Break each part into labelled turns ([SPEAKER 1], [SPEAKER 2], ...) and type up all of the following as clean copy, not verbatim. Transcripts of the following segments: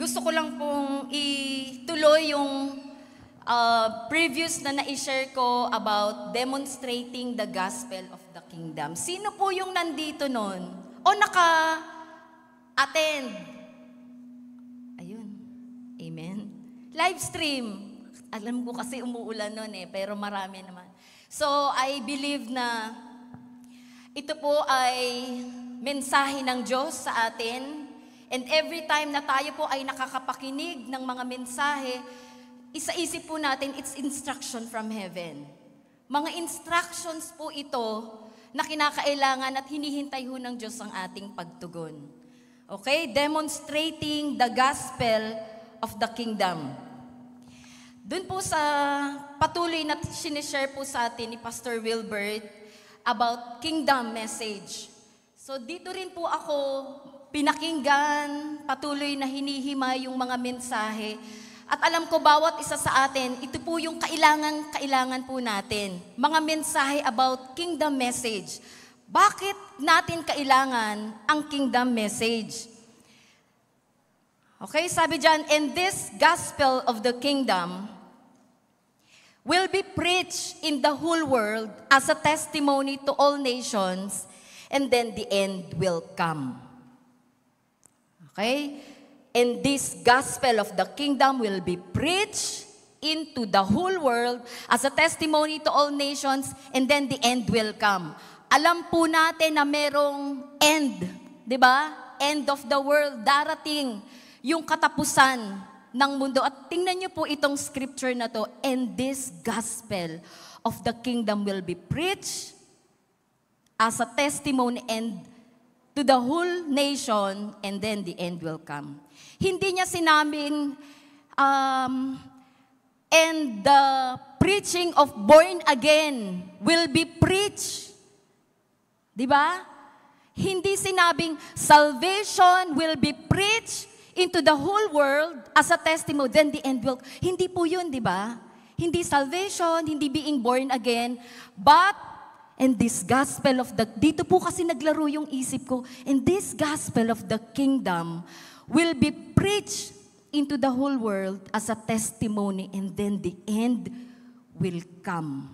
[SPEAKER 1] gusto ko lang pong ituloy yung previous na na-share ko about demonstrating the gospel of the kingdom. Sino po yung nandito nun? O naka-attend? Ayun. Amen. Live stream. Alam ko kasi umuulan nun pero marami naman. So, I believe na ito po ay mensahe ng Diyos sa atin. And every time na tayo po ay nakakapakinig ng mga mensahe, isa-isip po natin, it's instruction from heaven. Mga instructions po ito na kinakailangan at hinihintay ho ng Diyos ang ating pagtugon. Okay? Demonstrating the gospel of the kingdom. Doon po sa patuloy na sinishare po sa atin ni Pastor Wilbert about kingdom message. So dito rin po ako pinakinggan, patuloy na hinihima yung mga mensahe. At alam ko bawat isa sa atin, ito po yung kailangan po natin. Mga mensahe about kingdom message. Bakit natin kailangan ang kingdom message? Okay, sabi dyan, and this gospel of the kingdom will be preached in the whole world as a testimony to all nations, and then the end will come. Okay? And this gospel of the kingdom will be preached into the whole world as a testimony to all nations, and then the end will come. Alam po natin na merong end, di ba? End of the world, darating yung katapusan ng mundo. At tingnan niyo po itong scripture na to, and this gospel of the kingdom will be preached as a testimony and to the whole nation, and then the end will come. Hindi niya sinabing, and the preaching of born again will be preached. Di ba? Hindi sinabing, salvation will be preached into the whole world as a testimony, then the end will. Hindi po yun, di ba? Hindi salvation, hindi being born again, but, and this gospel of the, dito po kasi naglaro yung isip ko, and this gospel of the kingdom will be preached into the whole world as a testimony, and then the end will come.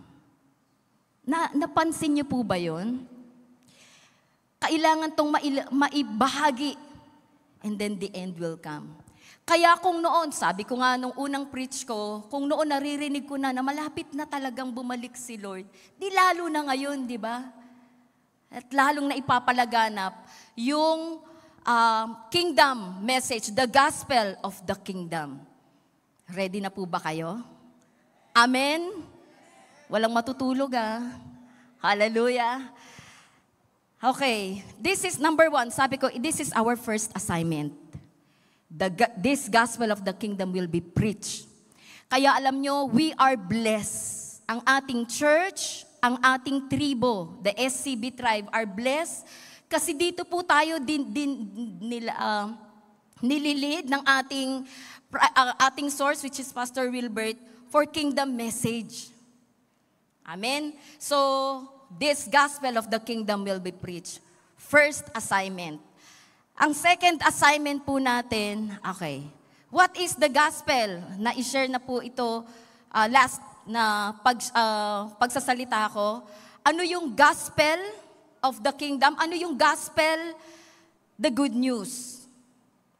[SPEAKER 1] Napansin niyo po ba yun? Kailangan tong maibahagi, and then the end will come. Kaya kung noon, sabi ko nga nung unang preach ko, kung noon naririnig ko na malapit na talagang bumalik si Lord, di lalo na ngayon, di ba? At lalong na ipapalaganap yung kingdom message, the gospel of the kingdom. Ready na po ba kayo? Amen? Walang matutulog Hallelujah. Okay, this is number one. Sabi ko, this is our first assignment. This gospel of the kingdom will be preached. Kaya alam nyo, we are blessed. Ang ating church, ang ating tribo, the SCB tribe are blessed kasi dito po tayo nililid ng ating source, which is Pastor Wilbert, for kingdom message. Amen? So, this gospel of the kingdom will be preached. First assignment. Ang second assignment po natin, okay. What is the gospel? Na-share na po ito last na pagsasalita ko. Ano yung gospel of the kingdom? Ano yung gospel? The good news.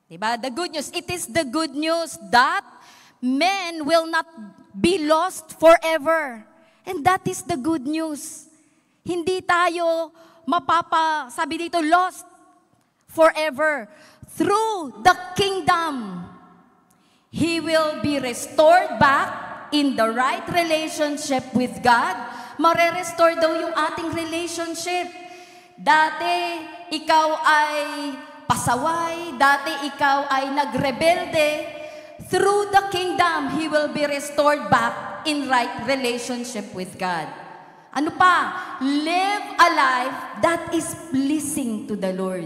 [SPEAKER 1] Diba? The good news. It is the good news that men will not be lost forever. And that is the good news. Hindi tayo sabi dito, lost forever. Through the kingdom, he will be restored back in the right relationship with God. Mare-restore daw yung ating relationship. Dati, ikaw ay pasaway. Dati, ikaw ay nagrebelde. Through the kingdom, he will be restored back in right relationship with God. Ano pa? Live a life that is pleasing to the Lord.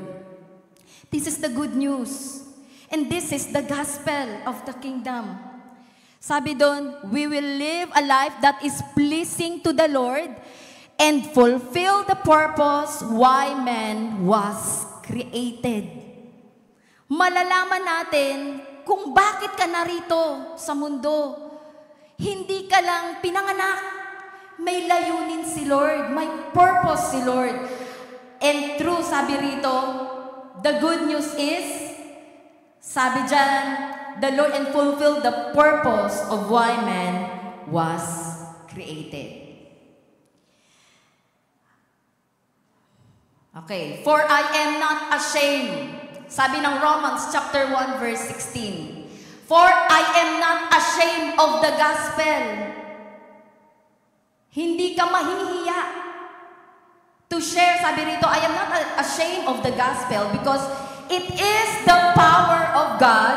[SPEAKER 1] This is the good news. And this is the gospel of the kingdom. Sabi doon, we will live a life that is pleasing to the Lord and fulfill the purpose why man was created. Malalaman natin kung bakit ka narito sa mundo. Hindi ka lang pinanganak. May layunin si Lord. May purpose si Lord. And true, sabi rito, the good news is, sabi dyan, the Lord and fulfilled the purpose of why man was created. Okay, for I am not ashamed. Sabi ng Romans chapter 1 verse 16. For I am not ashamed of the gospel. Hindi ka mahihiya to share, sabi rito, I am not ashamed of the gospel because it is the power of God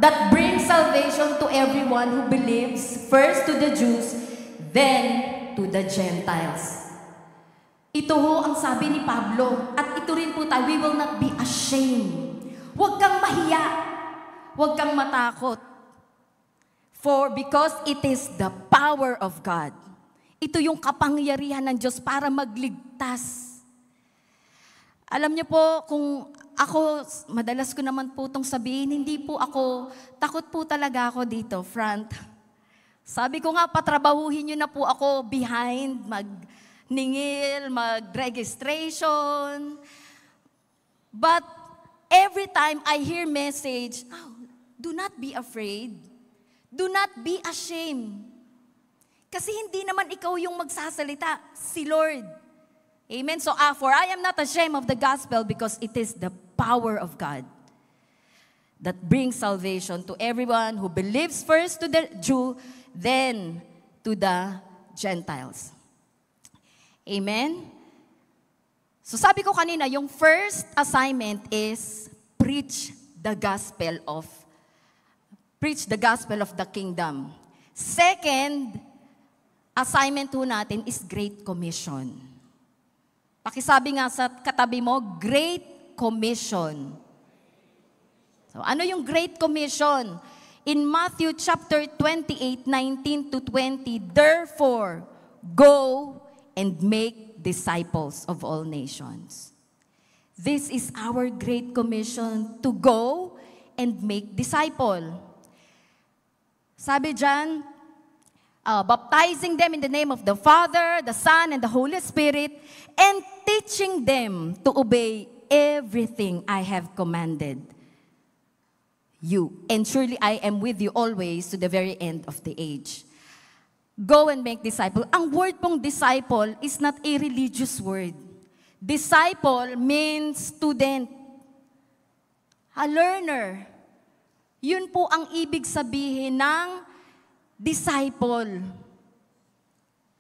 [SPEAKER 1] that brings salvation to everyone who believes, first to the Jews, then to the Gentiles. Ito ho ang sabi ni Pablo, at ito rin po tayo, we will not be ashamed. Huwag kang mahiya, huwag kang matakot. Because it is the power of God. Ito yung kapangyarihan ng Diyos para magligtas. Alam niyo po, kung ako, madalas ko naman po itong sabihin, hindi po ako, takot po talaga ako dito, front. Sabi ko nga, patrabahuhin niyo na po ako behind, magningil, mag-registration. But every time I hear message, do not be afraid. Do not be ashamed. Kasi hindi naman ikaw yung magsasalita, si Lord. Amen? So, for I am not ashamed of the gospel because it is the power of God that brings salvation to everyone who believes, first to the Jew, then to the Gentiles. Amen? So sabi ko kanina, yung first assignment is preach the gospel of the kingdom. Second assignment ho natin is Great Commission. Pakisabi nga sa katabi mo, Great Commission. So, ano yung Great Commission? In Matthew chapter 28, 19 to 20, therefore, go and make disciples of all nations. This is our Great Commission, to go and make disciple. Sabi dyan, baptizing them in the name of the Father, the Son, and the Holy Spirit, and teaching them to obey everything I have commanded you. And surely I am with you always to the very end of the age. Go and make disciple. Ang word pong disciple is not a religious word. Disciple means student. A learner. Yun po ang ibig sabihin ng disciple.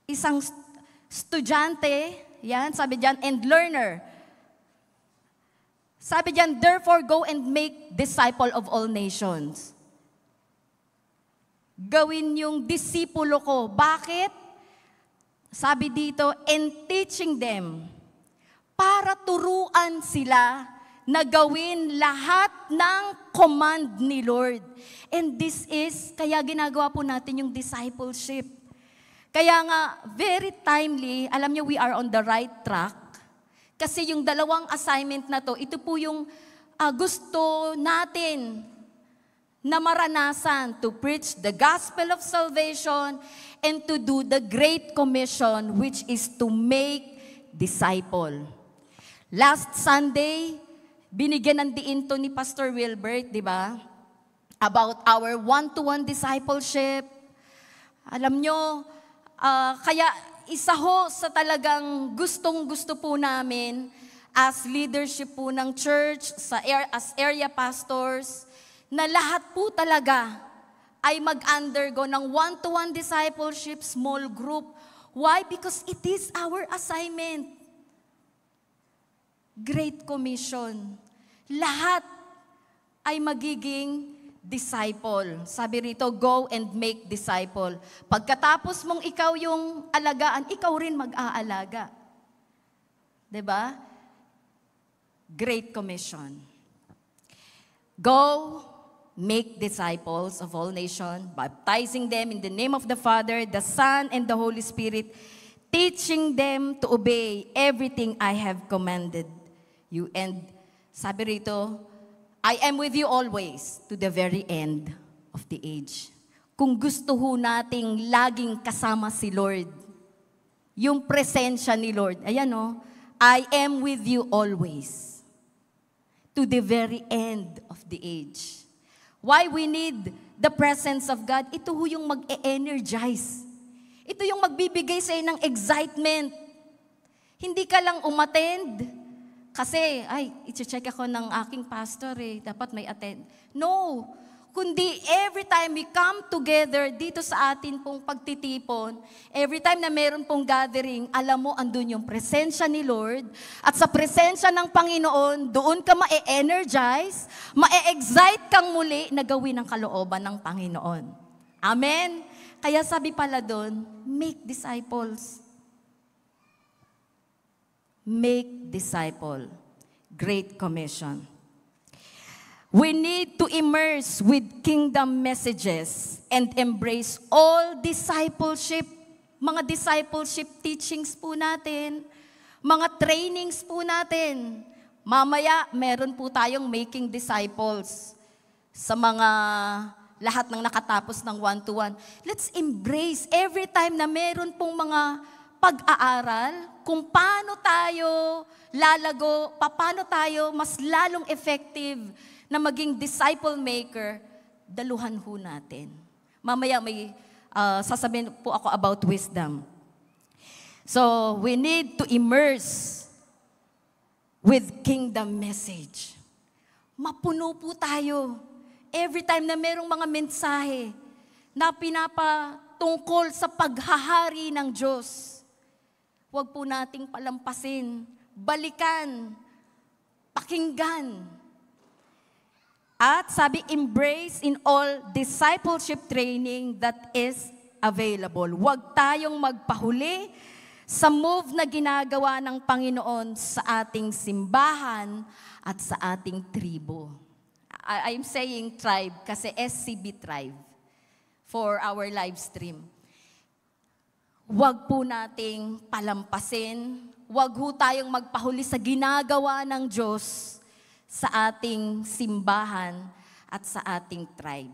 [SPEAKER 1] Isang estudyante, yan, sabi diyan, and learner. Sabi diyan, therefore go and make disciple of all nations. Gawin yung disipulo ko. Bakit? Sabi dito, and teaching them, para turuan sila na gawin lahat ng command ni Lord. And this is, kaya ginagawa po natin yung discipleship. Kaya nga, very timely, alam niyo, we are on the right track. Kasi yung dalawang assignment na to, ito po yung gusto natin na maranasan, to preach the gospel of salvation and to do the Great Commission, which is to make disciple. Last Sunday, binigyan ng diin to ni Pastor Wilbert, di ba? About our one-to-one discipleship. Alam nyo, kaya isa ho sa talagang gustong-gusto po namin as leadership po ng church, as area pastors, na lahat po talaga ay mag-undergo ng one-to-one discipleship, small group. Why? Because it is our assignment. Great Commission. Lahat ay magiging disciple. Sabi rito, go and make disciple. Pagkatapos mong ikaw yung alagaan, ikaw rin mag-aalaga. 'Di ba? Great Commission. Go, make disciples of all nations, baptizing them in the name of the Father, the Son, and the Holy Spirit, teaching them to obey everything I have commanded you. And sabi rito, I am with you always to the very end of the age. Kung gusto ho nating laging kasama si Lord, yung presensya ni Lord, ayan o, I am with you always to the very end of the age. Why we need the presence of God? Ito ho yung mag-e-energize. Ito yung magbibigay sa'yo ng excitement. Hindi ka lang umattend kasi, i-check ako ng aking pastor dapat may attend. No, kundi every time we come together dito sa atin pong pagtitipon, every time na meron pong gathering, alam mo, andun yung presensya ni Lord. At sa presensya ng Panginoon, doon ka ma-e-energize, ma-e-excite kang muli na gawin ang kalooban ng Panginoon. Amen? Kaya sabi pala doon, make disciples. Make disciple. Great Commission. We need to immerse with kingdom messages and embrace all discipleship. Mga discipleship teachings po natin, mga trainings po natin. Mamaya, meron po tayong making disciples sa mga lahat ng nakatapos ng one-to-one. Let's embrace every time na meron pong mga pag-aaral kung paano tayo lalago, paano tayo mas lalong effective na maging disciple maker, daluhan ho natin. Mamaya may sasabihin po ako about wisdom. So, we need to immerse with kingdom message. Mapuno po tayo. Every time na merong mga mensahe na pinapatungkol sa paghahari ng Diyos, huwag po nating palampasin, balikan, pakinggan. At sabi, embrace in all discipleship training that is available. Huwag tayong magpahuli sa move na ginagawa ng Panginoon sa ating simbahan at sa ating tribo. I'm saying tribe kasi SCB tribe for our live stream. Huwag po nating palampasin, huwag ho tayong magpahuli sa ginagawa ng Diyos sa ating simbahan at sa ating tribe.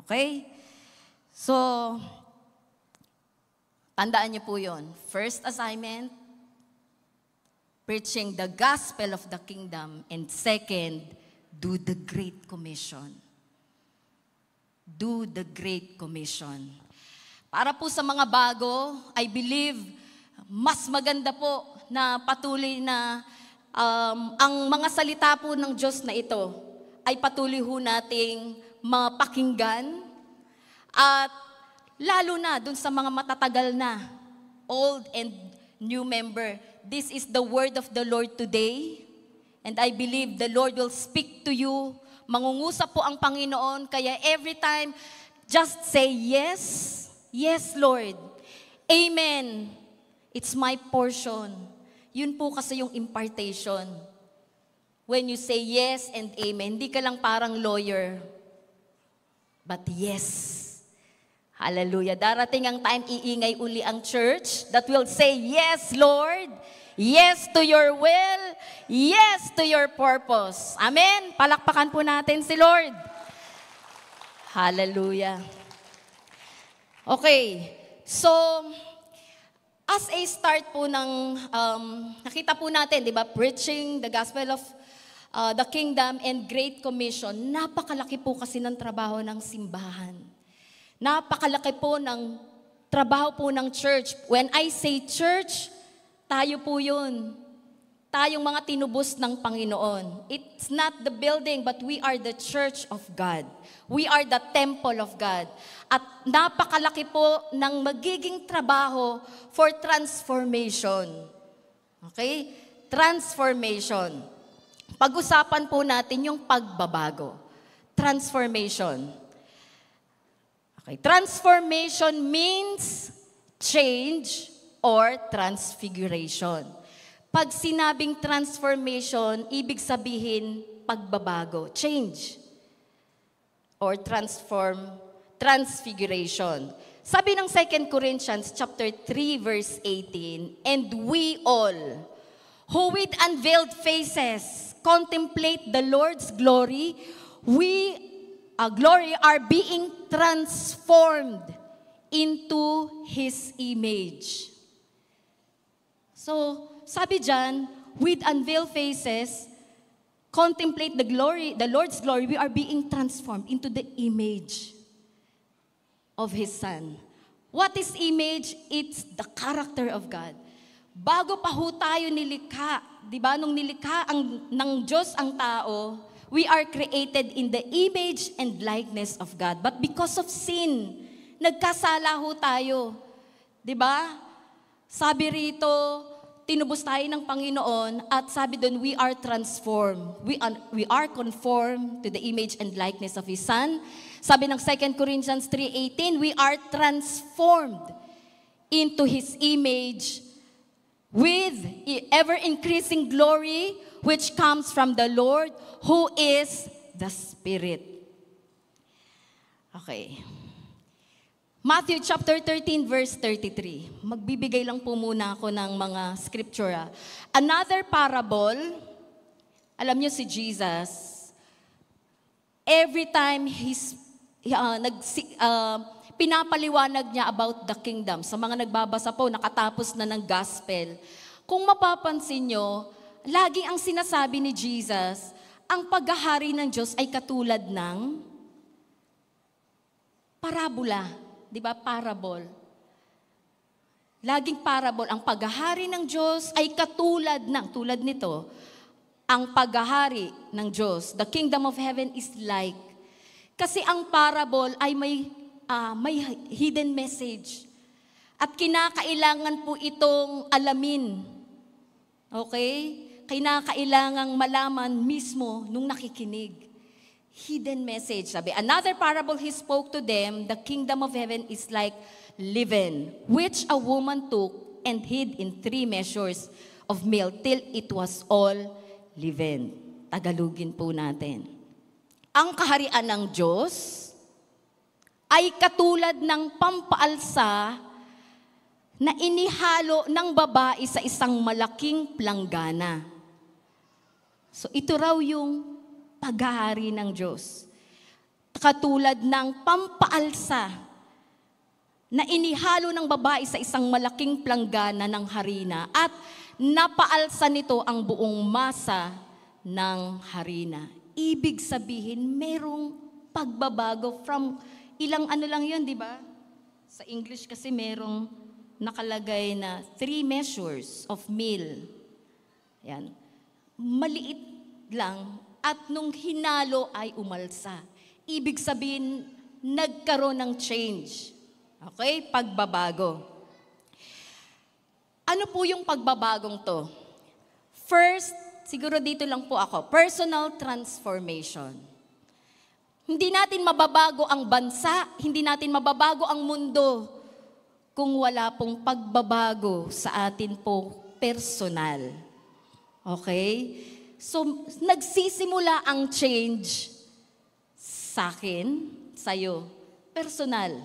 [SPEAKER 1] Okay? So, tandaan niyo po yun. First assignment, preaching the gospel of the kingdom. And second, do the Great Commission. Do the Great Commission. Para po sa mga bago, I believe, mas maganda po na patuloy na ang mga salita po ng Diyos na ito ay patuloy ho nating mapakinggan at lalo na dun sa mga matatagal na, old and new member. This is the word of the Lord today and I believe the Lord will speak to you. Mangungusap po ang Panginoon kaya every time, just say yes, yes Lord, amen, it's my portion. Yun po kasi yung impartation. When you say yes and amen, hindi ka lang parang lawyer, but yes. Hallelujah. Darating ang time, iingay uli ang church that will say, yes, Lord, yes to your will, yes to your purpose. Amen? Palakpakan po natin si Lord. Hallelujah. Okay, so, as a start po ng, nakita po natin, di ba, preaching the gospel of the kingdom and Great Commission, napakalaki po kasi ng trabaho ng simbahan. Napakalaki po ng trabaho po ng church. When I say church, tayo po yun. Tayong mga tinubos ng Panginoon. It's not the building, but we are the church of God. We are the temple of God. At napakalaki po ng magiging trabaho for transformation. Okay? Transformation. Pag-usapan po natin yung pagbabago. Transformation. Okay. Transformation means change or transfiguration. Pag sinabing transformation, ibig sabihin pagbabago, change or transfiguration. Sabi ng 2 Corinthians chapter 3 verse 18, and we all who with unveiled faces contemplate the Lord's glory, we are being transformed into His image. So, sabi dyan, with unveiled faces, contemplate the Lord's glory, we are being transformed into the image of His Son. What is image? It's the character of God. Bago pa ho tayo nilikha, di ba? Nung nilikha ng Diyos ang tao, we are created in the image and likeness of God. But because of sin, nagkasala ho tayo. Di ba? Sabi rito, tinubos tayo ng Panginoon at sabi doon, we are transformed. We are conformed to the image and likeness of His Son. Sabi ng 2 Corinthians 3:18, we are transformed into His image with ever-increasing glory which comes from the Lord who is the Spirit. Okay. Matthew chapter 13 verse 33. Magbibigay lang po muna ako ng mga scripture. Another parable, alam niyo si Jesus, every time pinapaliwanag niya about the kingdom. Sa mga nagbabasa po, nakatapos na ng gospel. Kung mapapansin niyo, laging ang sinasabi ni Jesus, ang paghahari ng Diyos ay katulad ng parabola. Di ba? Parable. Laging parable. Ang paghahari ng Diyos ay katulad nito, ang paghahari ng Diyos. The kingdom of heaven is like. Kasi ang parable ay may hidden message. At kinakailangan po itong alamin. Okay? Kinakailangang malaman mismo nung nakikinig. Hidden message. Sabi, another parable He spoke to them, the kingdom of heaven is like leaven, which a woman took and hid in 3 measures of meal till it was all leavened. Tagalugin po natin. Ang kaharian ng Diyos ay katulad ng pampaalsa na inihalo ng babae sa isang malaking planggana. So ito raw yung paghahari ng Diyos. Katulad ng pampaalsa na inihalo ng babae sa isang malaking planggana ng harina at napaalsa nito ang buong masa ng harina. Ibig sabihin, merong pagbabago from ilang lang yun, di ba? Sa English kasi merong nakalagay na 3 measures of meal. Yan. Maliit lang at nung hinalo ay umalsa. Ibig sabihin, nagkaroon ng change. Okay? Pagbabago. Ano po yung pagbabagong to? First, siguro dito lang po ako, personal transformation. Hindi natin mababago ang bansa, hindi natin mababago ang mundo kung wala pong pagbabago sa atin po personal. Okay? So, nagsisimula ang change sa akin, sa'yo, personal.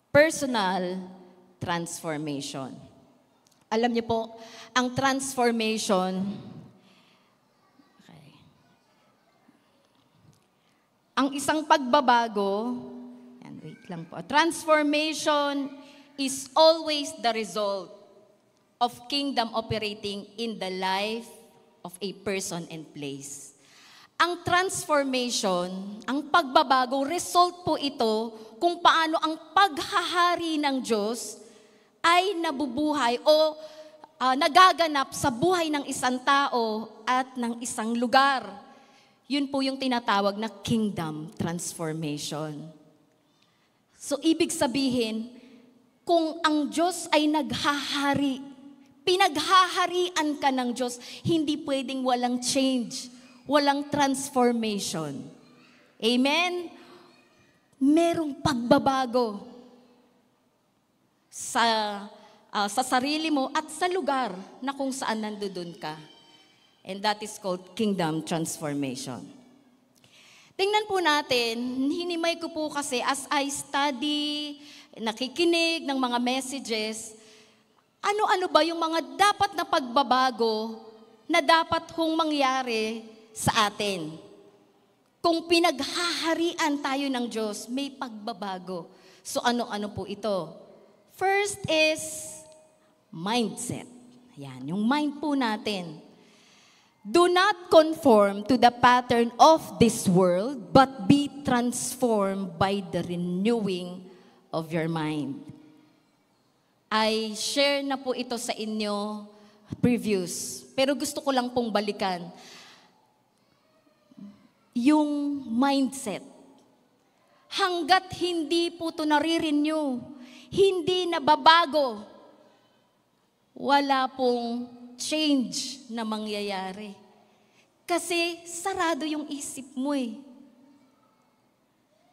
[SPEAKER 1] Personal transformation. Alam niyo po, ang transformation, okay. Ang isang pagbabago, yan, wait lang po. Transformation is always the result of kingdom operating in the life of a person and place. Ang transformation, ang pagbabago, result po ito kung paano ang paghahari ng Diyos ay nabubuhay o nagaganap sa buhay ng isang tao at ng isang lugar. Yun po yung tinatawag na kingdom transformation. So, ibig sabihin, kung ang Diyos ay naghahari, pinaghaharian ka ng Diyos, hindi pwedeng walang change, walang transformation. Amen? Merong pagbabago sa sarili mo at sa lugar na kung saan nandoon ka. And that is called kingdom transformation. Tingnan po natin, hinimay ko po kasi as I study, nakikinig ng mga messages, Ano-ano ba yung mga dapat na pagbabago na dapat hong mangyari sa atin? Kung pinaghaharian tayo ng Diyos, may pagbabago. So ano-ano po ito? First is mindset. Yan, yung mind po natin. Do not conform to the pattern of this world, but be transformed by the renewing of your mind. I share na po ito sa inyo previous, pero gusto ko lang pong balikan. Yung mindset. Hanggat hindi po ito nare-renew, hindi nababago, wala pong change na mangyayari. Kasi sarado yung isip mo eh.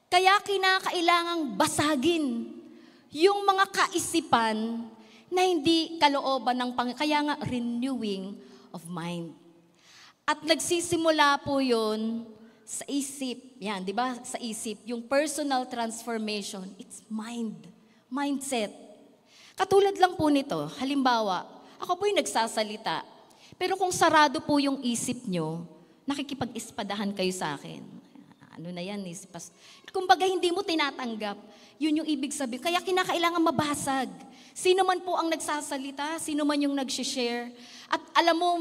[SPEAKER 1] Kaya kinakailangang basagin yung mga kaisipan na hindi kalooban ng Panginoon. Kaya nga, renewing of mind. At nagsisimula po yun sa isip. Yan, di ba? Sa isip. Yung personal transformation, it's mind. Mindset. Katulad lang po nito, halimbawa, ako po yung nagsasalita. Pero kung sarado po yung isip nyo, nakikipag-ispadahan kayo sa akin. Ano na yan, isipas. Kumbaga, hindi mo tinatanggap. Yun yung ibig sabihin. Kaya kinakailangan mabasag. Sino man po ang nagsasalita, sino man yung nag-share. At alam mo,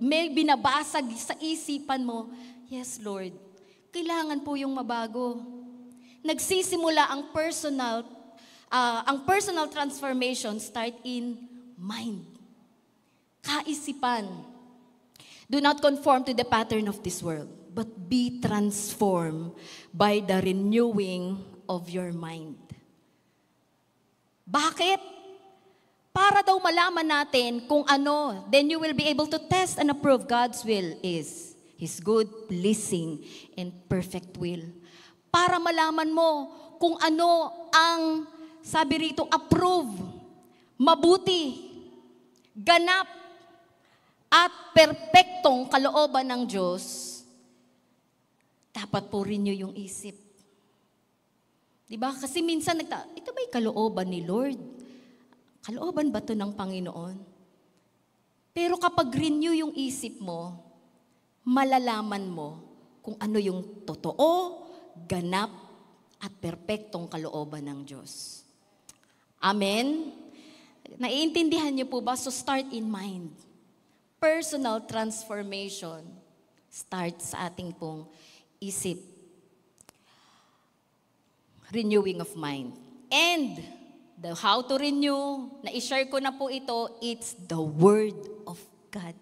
[SPEAKER 1] may binabasag sa isipan mo, yes, Lord, kailangan po yung mabago. Nagsisimula ang personal transformation start in mind. Kaisipan. Do not conform to the pattern of this world, but be transformed by the renewing of your mind. Bakit? Para daw malaman natin kung ano, then you will be able to test and approve God's will is His good, pleasing, and perfect will. Para malaman mo kung ano ang, sabi rito, approve, mabuti, ganap, at perpektong kalooban ng Diyos, dapat po renew yung isip. Diba? Kasi minsan, ito ba'y kalooban ni Lord? Kalooban ba ito ng Panginoon? Pero kapag renew yung isip mo, malalaman mo kung ano yung totoo, ganap, at perpektong kalooban ng Diyos. Amen? Naiintindihan niyo po ba? So start in mind. Personal transformation starts sa ating pong isip. Renewing of mind. And the how to renew, na-share ko na po ito, it's the Word of God.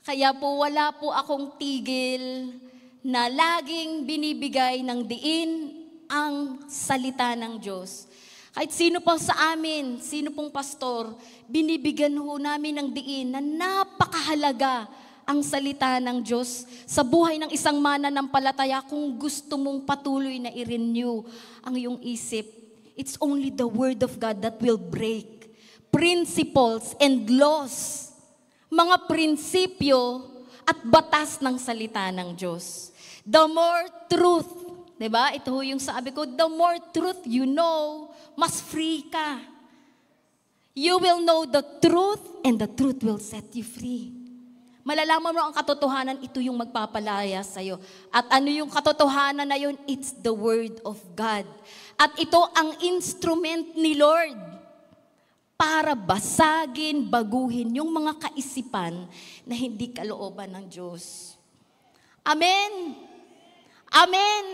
[SPEAKER 1] Kaya po wala po akong tigil na laging binibigay ng diin ang salita ng Diyos. Kahit sino pa sa amin, sino pong pastor, binibigyan ho namin ng diin na napakahalaga ang salita ng Diyos sa buhay ng isang mananampalataya kung gusto mong patuloy na i-renew ang iyong isip. It's only the Word of God that will break principles and laws, mga prinsipyo at batas ng salita ng Diyos. The more truth, diba? Ito yung sabi ko, the more truth you know, mas free ka. You will know the truth and the truth will set you free. Malalaman mo ang katotohanan, ito yung magpapalaya sa'yo. At ano yung katotohanan na yun? It's the Word of God. At ito ang instrument ni Lord para basagin, baguhin yung mga kaisipan na hindi kalooban ng Diyos. Amen? Amen?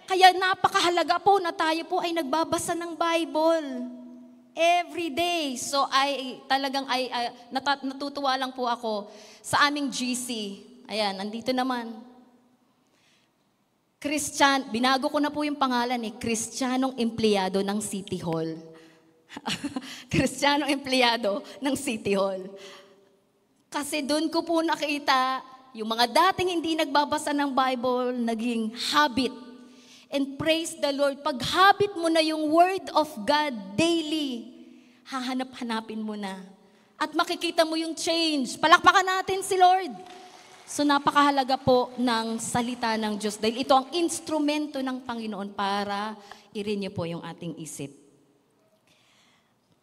[SPEAKER 1] Kaya napakahalaga po na tayo po ay nagbabasa ng Bible every day. So natutuwa lang po ako sa aming GC. Ayan, nandito naman. Binago ko na po yung pangalan Kristiyanong empleyado ng City Hall. Kristiyanong empleyado ng City Hall. Kasi doon ko po nakita yung mga dating hindi nagbabasa ng Bible, naging habit. And praise the Lord, pag habit mo na yung Word of God daily, hahanap-hanapin mo na. At makikita mo yung change. Palakpakan natin si Lord. So napakahalaga po ng salita ng Diyos dahil ito ang instrumento ng Panginoon para i-renew po yung ating isip.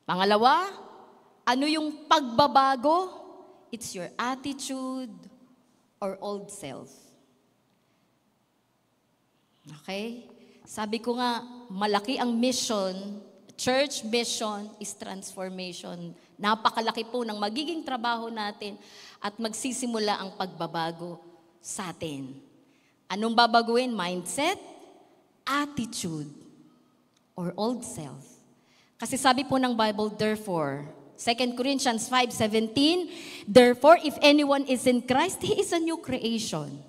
[SPEAKER 1] Pangalawa, ano yung pagbabago? It's your attitude or old self. Okay? Sabi ko nga, malaki ang mission. Church mission is transformation. Napakalaki po ng magiging trabaho natin at magsisimula ang pagbabago sa atin. Anong babaguhin? Mindset, attitude, or old self. Kasi sabi po ng Bible, therefore, 2 Corinthians 5:17, therefore, if anyone is in Christ, he is a new creation.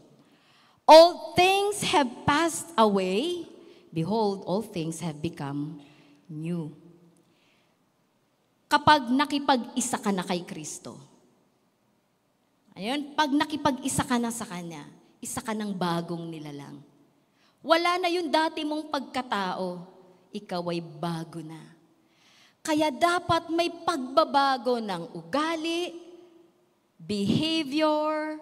[SPEAKER 1] All things have passed away. Behold, all things have become new. Kapag nakipag-isa ka na kay Kristo, ayun, pag nakipag-isa ka na sa Kanya, isa ka ng bagong nilalang. Wala na yung dati mong pagkatao, ikaw ay bago na. Kaya dapat may pagbabago ng ugali, behavior,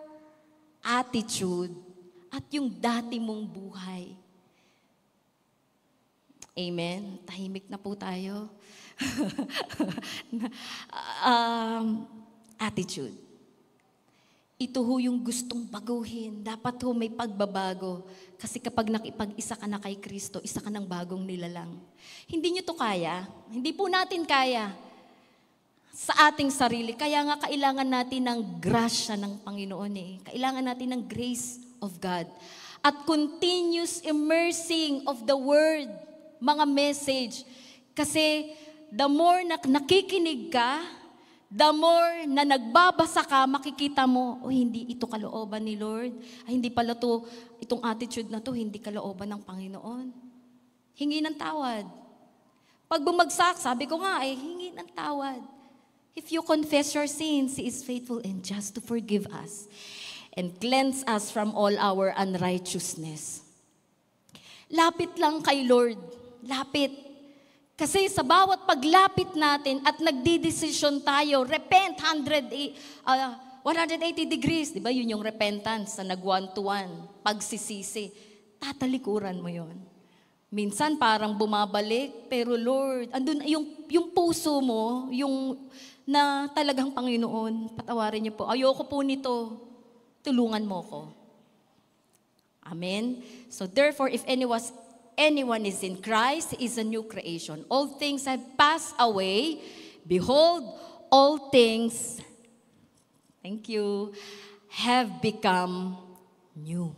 [SPEAKER 1] attitude, at yung dati mong buhay. Amen? Tahimik na po tayo. Attitude. Ito ho yung gustong baguhin. Dapat ho may pagbabago. Kasi kapag nakipag-isa ka na kay Kristo, isa ka ng bagong nilalang. Hindi nyo to kaya. Hindi po natin kaya sa ating sarili. Kaya nga kailangan natin ng grasya ng Panginoon eh. Kailangan natin ng grace of God. At continuous immersing of the Word, mga message. Kasi the more na nakikinig ka, the more na nagbabasa ka, makikita mo, hindi ito kalooban ni Lord. Ay, hindi pala to, itong attitude na to, hindi kalooban ng Panginoon. Hingi ng tawad. Pag bumagsak, sabi ko nga, hingi ng tawad. If you confess your sins, He is faithful and just to forgive us and cleanse us from all our unrighteousness. Lapit lang kay Lord. Lapit. Kasi sa bawat paglapit natin at nagdidesisyon tayo, repent 180 degrees. Di ba yun yung repentance na nag-one-to-one, pagsisisi. Tatalikuran mo yun. Minsan parang bumabalik, pero Lord, andun yung puso mo, yung na talagang Panginoon, patawarin niyo po. Ayoko po nito. Tulungan mo ko. Amen? So therefore, if anyone is in Christ, is a new creation. All things have passed away. Behold, all things, thank you, have become new.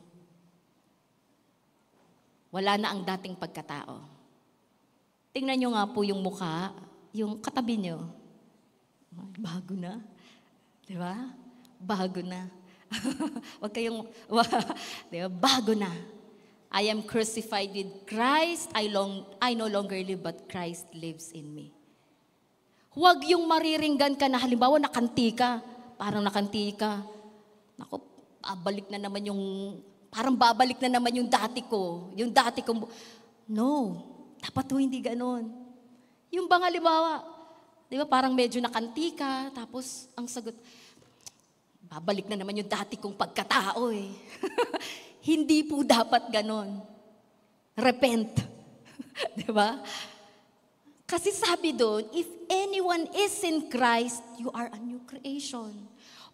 [SPEAKER 1] Wala na ang dating pagkatao. Tingnan nyo nga po yung mukha, yung katabi nyo. Bago na. Di ba? Bago na. Huwag kayong, di ba? Bago na. I am crucified with Christ. I no longer live, but Christ lives in me. Huwag yung mariringgan ka na halimbawa nakanti ka. Parang nakanti ka. Naku, babalik na naman yung dati ko. Yung dati ko. No. Dapat ho hindi ganon. Yung bang halimbawa, di ba parang medyo nakanti ka, tapos ang sagot, babalik na naman yung dati kong pagkatao eh. Hindi po dapat ganon. Repent. Di ba? Kasi sabi doon, if anyone is in Christ, you are a new creation.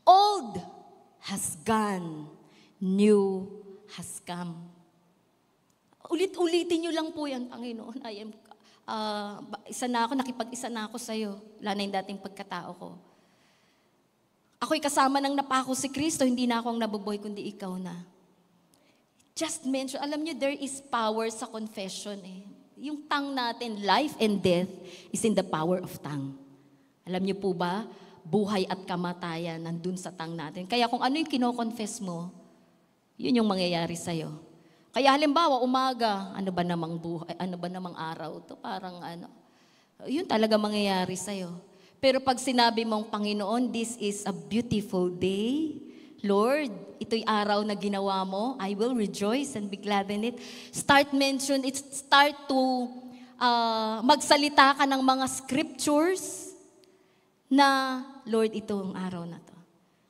[SPEAKER 1] Old has gone, new has come. Ulit-ulitin nyo lang po yan, Panginoon. Nakipag-isa na ako sa'yo. Wala na yung dating pagkatao ko. Ako'y kasama ng napako si Kristo, hindi na ako ang nabubuhay, kundi ikaw na. Just mention, alam nyo, there is power sa confession eh. Yung tongue natin, life and death is in the power of tongue. Alam nyo po ba, buhay at kamatayan nandun sa tongue natin. Kaya kung ano yung kino-confess mo, yun yung mangyayari sa'yo. Kaya halimbawa, umaga, ano ba namang buhay, ano ba namang araw to? Parang yun talaga mangyayari sa'yo. Pero pag sinabi mong, Panginoon, this is a beautiful day, Lord, ito'y araw na ginawa mo, I will rejoice and be glad in it. Start to magsalita ka ng mga scriptures na, Lord, ito ang araw na to.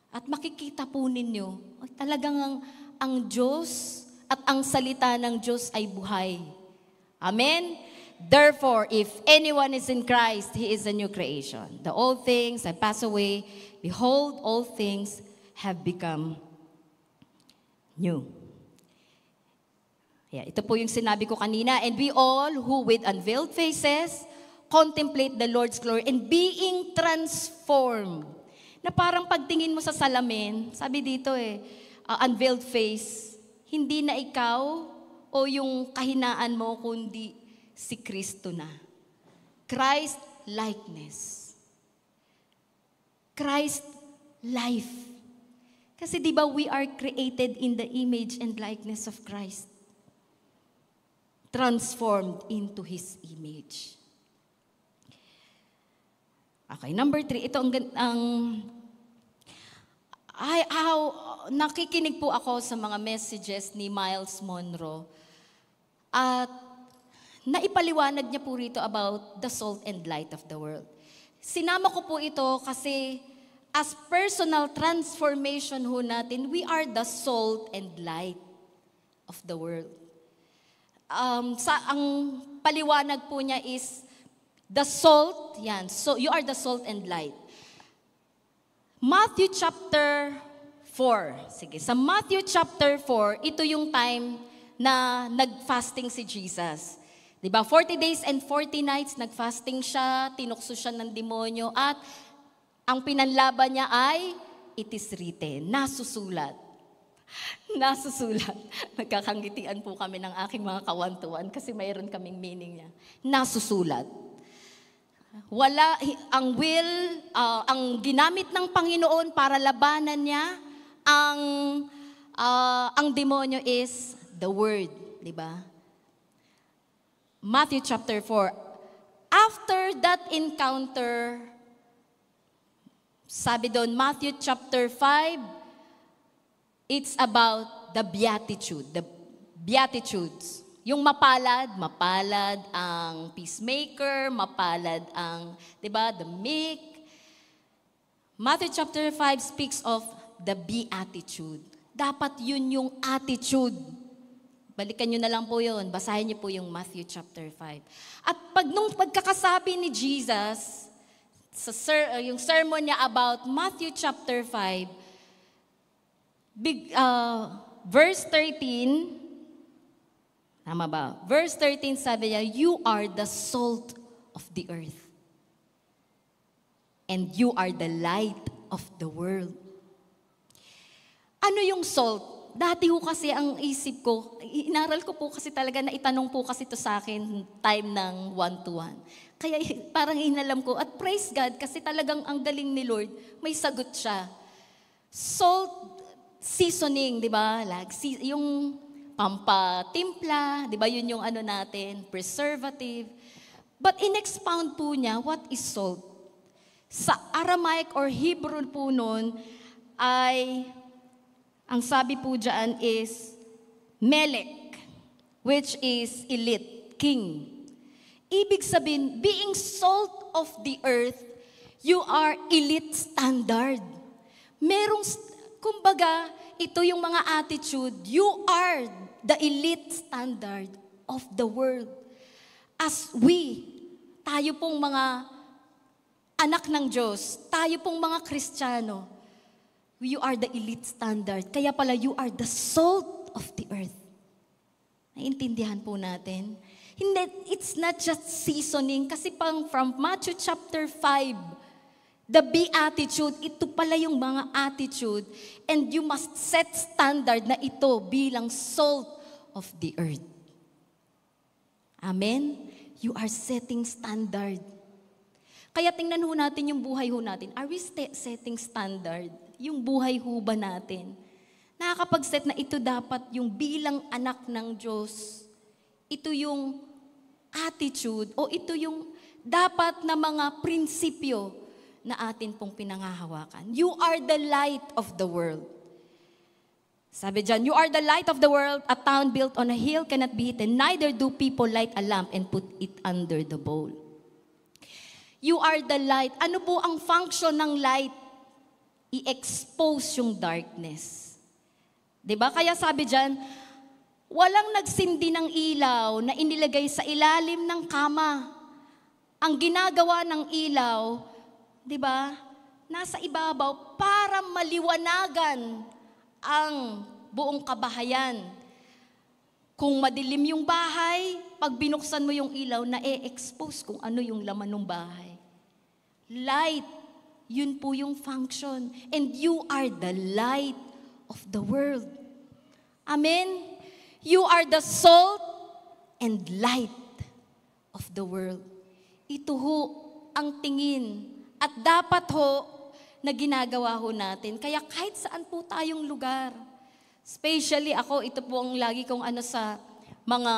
[SPEAKER 1] At makikita po ninyo, talagang ang Diyos at ang salita ng Diyos ay buhay. Amen? Therefore, if anyone is in Christ, he is a new creation. The old things have passed away. Behold, all things have become new. Yeah, ito po yung sinabi ko kanina. And we all who with unveiled faces contemplate the Lord's glory and being transformed. Na parang pagtingin mo sa salamin, sabi dito unveiled face, hindi na ikaw o yung kahinaan mo, kundi si Kristo na. Christ likeness. Christ life. Kasi di ba we are created in the image and likeness of Christ. Transformed into His image. Okay, number 3, ito nakikinig po ako sa mga messages ni Miles Monroe at naipaliwanag niya po rito about the salt and light of the world. Sinama ko po ito kasi as personal transformation ho natin, we are the salt and light of the world. Ang paliwanag po niya is the salt, yan. So you are the salt and light. Matthew chapter 4. Sige, sa Matthew chapter 4, ito yung time na nag-fasting si Jesus. 'Di ba? 40 days and 40 nights nag-fasting siya, tinukso siya ng demonyo at ang pinanlaban niya ay it is written, nasusulat. Nasusulat. Nagkakangitian po kami ng aking mga kawantuan kasi mayroon kaming meaning niya. Nasusulat. Ang ginamit ng Panginoon para labanan niya, ang demonyo is the word, di ba? Matthew chapter 4. After that encounter, sabi doon, Matthew chapter 5, it's about the beatitude, the beatitudes. Yung mapalad ang peacemaker, mapalad ang, 'di ba, the meek. Matthew chapter 5 speaks of the beatitude. Dapat yun yung attitude. Balikan nyo na lang po yun. Basahin nyo po yung Matthew chapter 5. At nung pagkakasabi ni Jesus, yung sermon niya about Matthew chapter 5, verse 13, tama ba? Verse 13 sabi niya, you are the salt of the earth. And you are the light of the world. Ano yung salt? Dati ho kasi ang isip ko, inaral ko po kasi talaga na itanong po kasi to sa akin time ng 1-to-1. Kaya parang inalam ko, at praise God kasi talagang ang galing ni Lord, may sagot siya. Salt seasoning, di ba? Like, yung pampatimpla, di ba? Yun yung ano natin, preservative. But in-expound po niya, what is salt? Sa Aramaic or Hebrew po nun, ay, ang sabi po dyan is, melek, which is elite, king. Ibig sabihin, being salt of the earth, you are elite standard. Merong, kumbaga, ito yung mga attitude, you are the elite standard of the world. As tayo pong mga anak ng Diyos, tayo pong mga Kristiyano, you are the elite standard. Kaya pala, you are the salt of the earth. Naiintindihan po natin? Hindi, it's not just seasoning. Kasi from Matthew chapter 5, the beatitude, ito pala yung mga attitude. And you must set standard na ito bilang salt of the earth. Amen? You are setting standard. Kaya tingnan ho natin yung buhay ho natin. Are we setting standard? Yung buhay ho ba natin? Nakakapag-set na ito dapat yung bilang anak ng Diyos. Ito yung attitude o ito yung dapat na mga prinsipyo na atin pong pinangahawakan. You are the light of the world. Sabi dyan, you are the light of the world. A town built on a hill cannot be hidden. Neither do people light a lamp and put it under the bowl. You are the light. Ano po ang function ng light? I-expose yung darkness. 'Di ba? Kaya sabi diyan, Walang nagsindi ng ilaw na inilagay sa ilalim ng kama. Ang ginagawa ng ilaw, di ba, nasa ibabaw para maliwanagan ang buong kabahayan. Kung madilim yung bahay, pag binuksan mo yung ilaw, na-expose kung ano yung laman ng bahay. Light, yun po yung function. And you are the light of the world. Amen? You are the salt and light of the world. Ito ho ang tingin at dapat ho na ginagawa ho natin. Kaya kahit saan po tayong lugar, especially ako, ito po ang lagi kong sa mga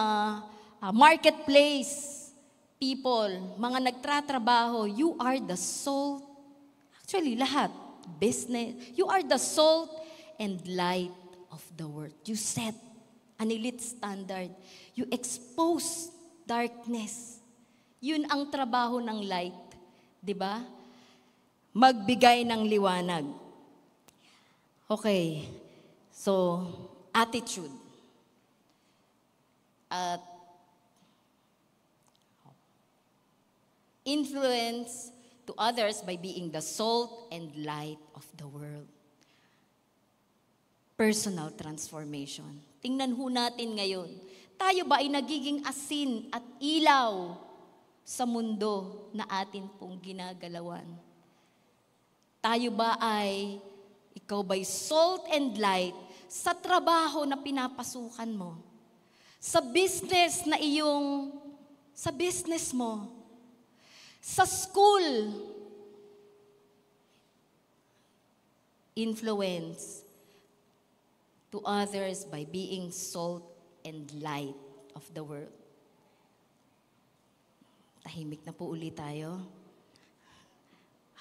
[SPEAKER 1] marketplace people, mga nagtratrabaho, you are the salt. Actually, lahat. Business. You are the salt and light of the world. You set an elite standard. You expose darkness. Yun ang trabaho ng light. Di ba? Magbigay ng liwanag. Okay. So, attitude. At influence to others by being the salt and light of the world. Personal transformation. Tingnan ho natin ngayon. Tayo ba ay nagiging asin at ilaw sa mundo na atin pong ginagalawan? Tayo ba ay, ikaw ba'y salt and light sa trabaho na pinapasukan mo? Sa business mo? Sa school? Influence to others by being salt and light of the world. Tahimik na po ulit tayo.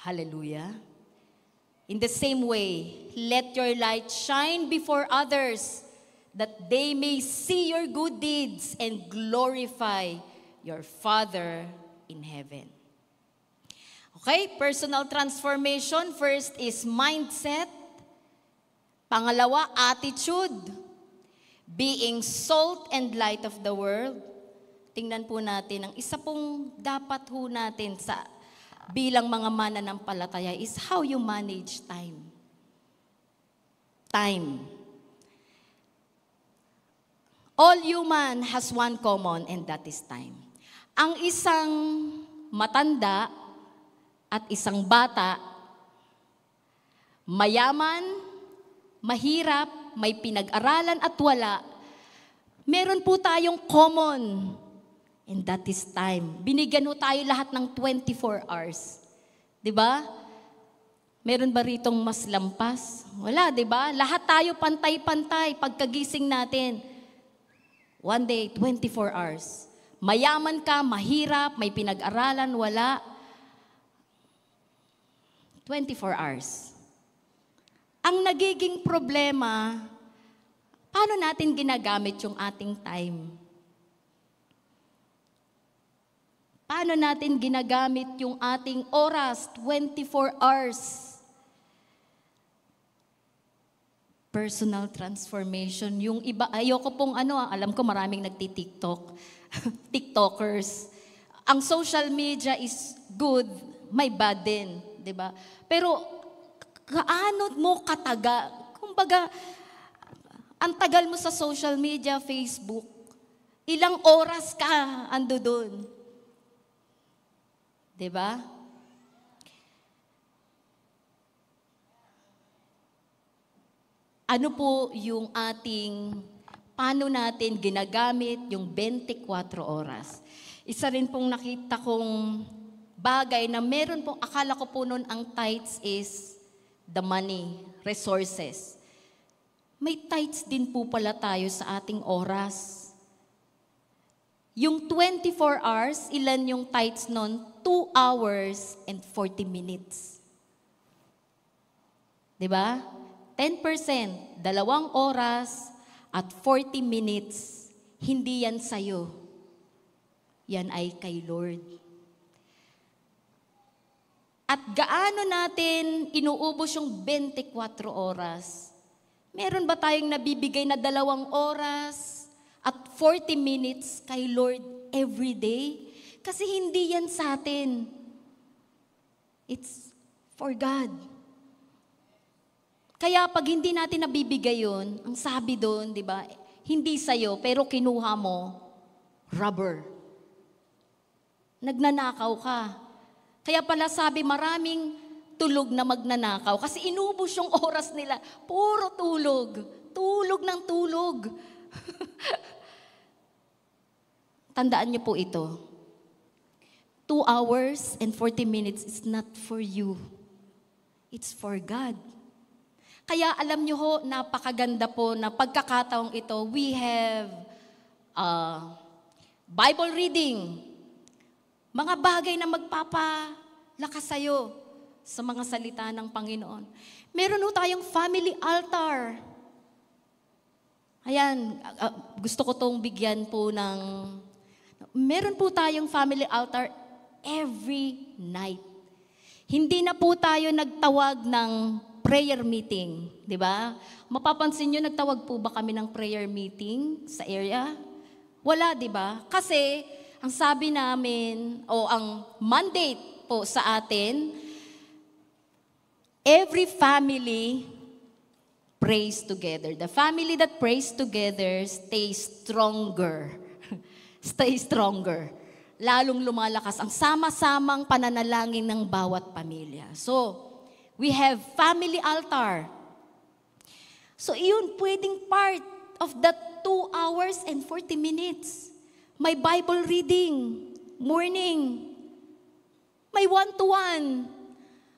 [SPEAKER 1] Hallelujah. In the same way, let your light shine before others, that they may see your good deeds and glorify your Father in heaven. Okay, personal transformation. First is mindset. Pangalawa, attitude. Being salt and light of the world. Tingnan po natin, ang isa pong dapat ho natin sa bilang mga mananampalataya is how you manage time. Time. All human has one common and that is time. Ang isang matanda at isang bata, mayaman, mahirap, may pinag-aralan at wala, meron po tayong common, and that is time. Binigyan ho tayo lahat ng 24 hours. Diba? Meron ba ritong mas lampas? Wala, diba? Lahat tayo pantay-pantay pagkagising natin. One day, 24 hours. Mayaman ka, mahirap, may pinag-aralan, wala. 24 hours. Ang nagiging problema, paano natin ginagamit yung ating time? Paano natin ginagamit yung ating oras, 24 hours? Personal transformation. Yung iba, ayoko pong alam ko maraming nagti-TikTok, TikTokers. Ang social media is good, may bad din, di ba? Pero, gaano mo kataga? Kumbaga, ang tagal mo sa social media, Facebook, ilang oras ka ando doon? Diba? Ano po yung paano natin ginagamit yung 24 oras? Isa rin pong nakita kong bagay na meron pong, akala ko po noon ang tithes is the money, resources. May tithes din po pala tayo sa ating oras. Yung 24 hours, ilan yung tithes nun? 2 hours and 40 minutes. Diba? 10%, 2 oras at 40 minutes. Hindi yan sa'yo. Yan ay kay Lord. At gaano natin inuubos yung 24 oras? Meron ba tayong nabibigay na 2 oras at 40 minutes kay Lord every day? Kasi hindi yan sa atin. It's for God. Kaya pag hindi natin nabibigay yun, ang sabi doon, di ba, hindi sa'yo, pero kinuha mo, robber. Nagnanakaw ka. Kaya pala sabi, maraming tulog na magnanakaw. Kasi inubos yung oras nila. Puro tulog. Tulog ng tulog. Tandaan niyo po ito. 2 hours and 40 minutes is not for you. It's for God. Kaya alam niyo ho, napakaganda po na pagkakataong ito, we have Bible reading. Mga bagay na magpapalakas sa'yo sa mga salita ng Panginoon. Meron ho tayong family altar. Ayan, gusto ko tong bigyan po ng... Meron po tayong family altar every night. Hindi na po tayo nagtawag ng prayer meeting, di ba? Mapapansin nyo, nagtawag po ba kami ng prayer meeting sa area? Wala, di ba? Kasi, ang sabi namin, o ang mandate po sa atin, every family prays together. The family that prays together stays stronger. Stay stronger. Lalong lumalakas ang sama-samang pananalangin ng bawat pamilya. So, we have family altar. So, iyon pwedeng part of that 2 hours and 40 minutes. May Bible reading, morning. May one-to-one.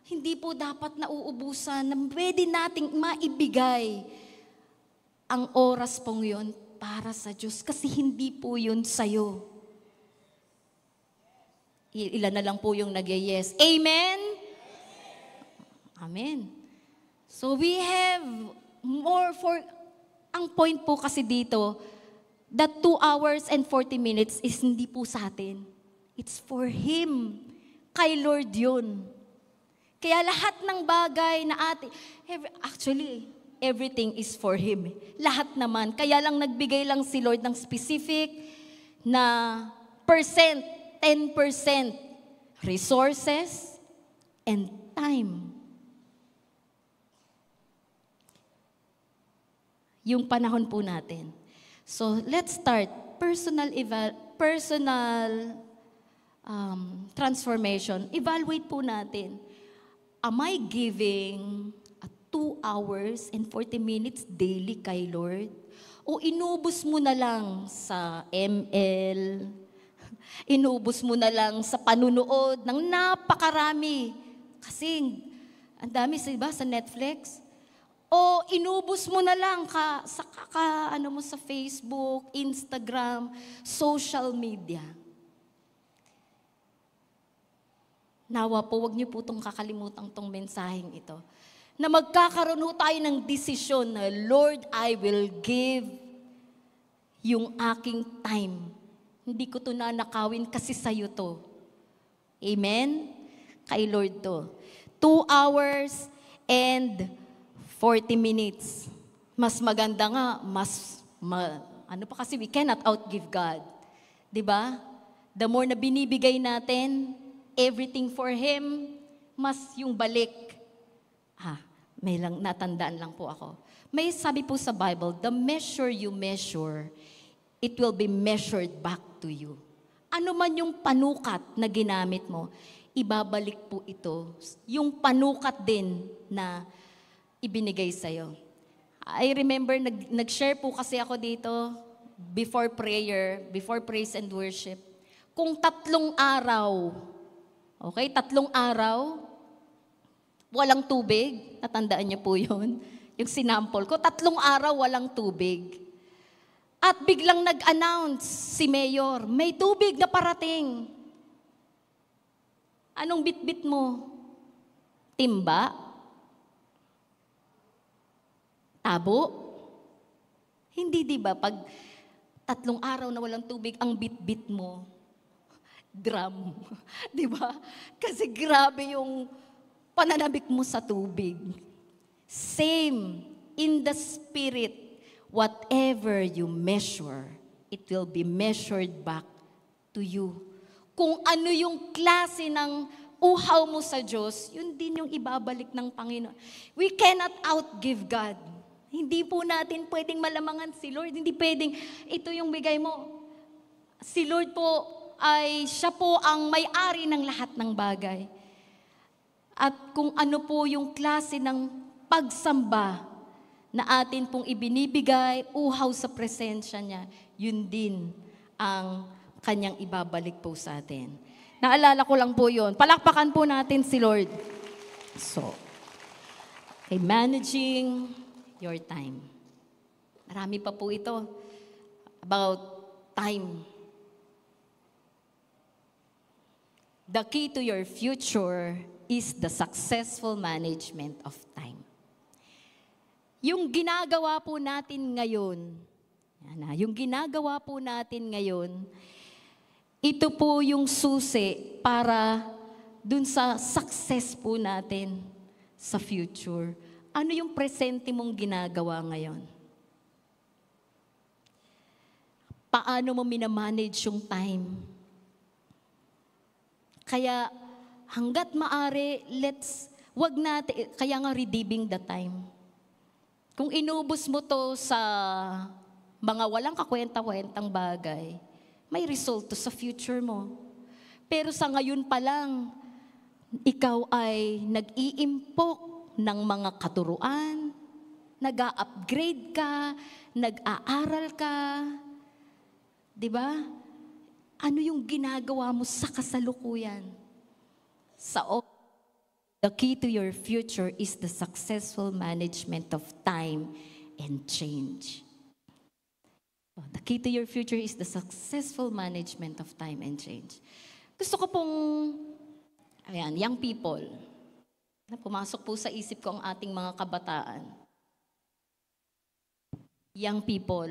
[SPEAKER 1] Hindi po dapat nauubusan na pwede nating maibigay ang oras pong yun para sa Diyos. Kasi hindi po yun sa'yo. Ilan na lang po yung nag-yes. Amen? Amen. So we have more for, ang point po kasi dito, that 2 hours and 40 minutes is hindi po sa atin. It's for Him. Kay Lord yun. Kaya lahat ng bagay na actually, everything is for Him. Lahat naman. Kaya lang nagbigay lang si Lord ng specific na percent, 10% resources and time. Yung panahon po natin. So, let's start. Personal transformation. Evaluate po natin. Am I giving 2 hours and 40 minutes daily kay Lord? O inubos mo na lang sa ML? Inubos mo na lang sa panunood ng napakarami? Kasi, ang dami sa Netflix. O inubos mo na lang sa Facebook, Instagram, social media. Nawa po, wag niyo po itong kakalimutan tong mensaheng ito. Na magkakaroon ho tayo ng desisyon na, Lord, I will give yung aking time. Hindi ko ito nanakawin kasi sa'yo to. Amen? Kay Lord to. 2 hours and 40 minutes. Mas maganda nga, ano pa kasi, we cannot outgive God. Diba? The more na binibigay natin, everything for Him, mas yung balik. May lang, natandaan lang po ako. May sabi po sa Bible, the measure you measure, it will be measured back to you. Ano man yung panukat na ginamit mo, ibabalik po ito. Yung panukat din na ibinigay sa'yo. I remember, nag-share po kasi ako dito before prayer, before praise and worship. Kung 3 araw, okay, 3 araw, walang tubig, natandaan niyo po yun, yung sinample ko, 3 araw walang tubig. At biglang nag-announce si Mayor, may tubig na parating. Anong bitbit mo? Timba? Tabo? Hindi, di ba? Pag 3 araw na walang tubig, ang bit-bit mo, drum. Di ba? Kasi grabe yung pananabik mo sa tubig. Same, in the Spirit, whatever you measure, it will be measured back to you. Kung ano yung klase ng uhaw mo sa Diyos, yun din yung ibabalik ng Panginoon. We cannot outgive God. Hindi po natin pwedeng malamangan si Lord. Hindi pwedeng, ito yung bigay mo. Si Lord po siya po ang may-ari ng lahat ng bagay. At kung ano po yung klase ng pagsamba na atin pong ibinibigay, uhaw sa presensya niya, yun din ang kanyang ibabalik po sa atin. Naalala ko lang po yun. Palakpakan po natin si Lord. So, okay, managing your time. Marami pa po ito about time. The key to your future is the successful management of time. Yung ginagawa po natin ngayon, yung ginagawa po natin ngayon, ito po yung susi para dun sa success po natin sa future. Ano yung presente mong ginagawa ngayon? Paano mo minamanage yung time? Kaya hanggat maaari, wag natin, kaya nga redeeming the time. Kung inubos mo to sa mga walang kakwenta-kwentang bagay, may result to sa future mo. Pero sa ngayon pa lang, ikaw ay nag-iimpok ng mga katuruan, nag-a-upgrade ka, nag-aaral ka. Diba? Ano yung ginagawa mo sa kasalukuyan? The key to your future is the successful management of time and change. The key to your future is the successful management of time and change. Gusto ko pong, young people, na pumasok po sa isip ko ang ating mga kabataan. Young people,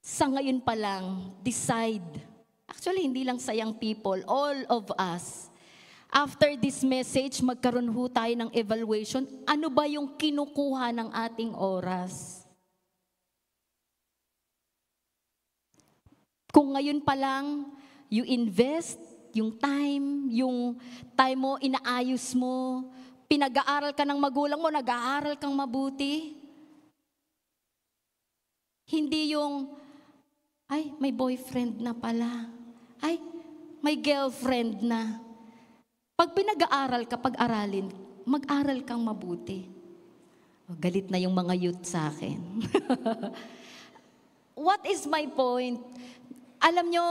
[SPEAKER 1] sa ngayon pa lang, decide. Actually, hindi lang sa young people, all of us. After this message, magkaroon ho tayo ng evaluation. Ano ba yung kinukuha ng ating oras? Kung ngayon pa lang, you invest yung time mo, inaayos mo, pinag-aaral ka ng magulang mo, nag-aaral kang mabuti. Hindi yung, ay, may boyfriend na pala. Ay, may girlfriend na. Pag pinag-aaral ka, pag-aralin, mag-aral kang mabuti. Galit na yung mga youth sa akin. What is my point? Alam nyo,